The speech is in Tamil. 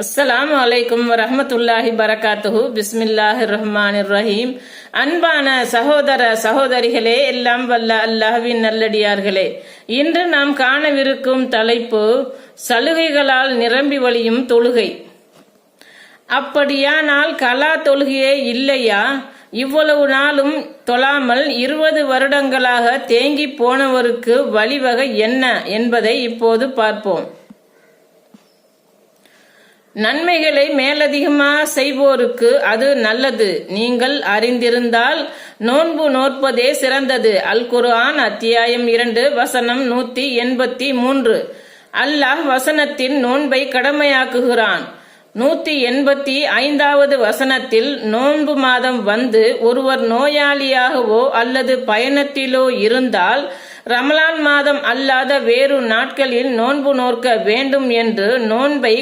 அஸ்ஸலாமு அலைக்கும் வரஹ்மத்துல்லாஹி பரகாத்துஹு. பிஸ்மில்லாஹிர் ரஹ்மானிர் ரஹீம். அன்பான சகோதர சகோதரிகளே, எல்லாம் வல்ல அல்லாஹ்வின் நல்லடியார்களே, இன்று நாம் காணவிருக்கும் தலைப்பு சலுகைகளால் நிரம்பி வழியும் தொழுகை. அப்படியானால் கலா தொழுகையே இல்லையா? இவ்வளவு நாளும் தொழாமல் 20 வருடங்களாக தேங்கி போனவருக்கு வழிவகை என்ன என்பதை இப்போது பார்ப்போம். நன்மைகளை மேலதிகமாக செய்வோருக்கு அது நல்லது. நீங்கள் அறிந்திருந்தால் நோன்பு நோற்பதே சிறந்தது. அல் குர்ஆன் அத்தியாயம் 2 வசனம் 183. அல்லாஹ் வசனத்தில் நோன்பை கடமையாக்குகிறான். 185வது வசனத்தில் நோன்பு மாதம் வந்து ஒருவர் நோயாளியாகவோ அல்லது பயணத்திலோ இருந்தால் ரமலான் மாதம் அல்லாத வேறு நாட்களில் நோன்பு நோற்க வேண்டும் என்று நோன்பை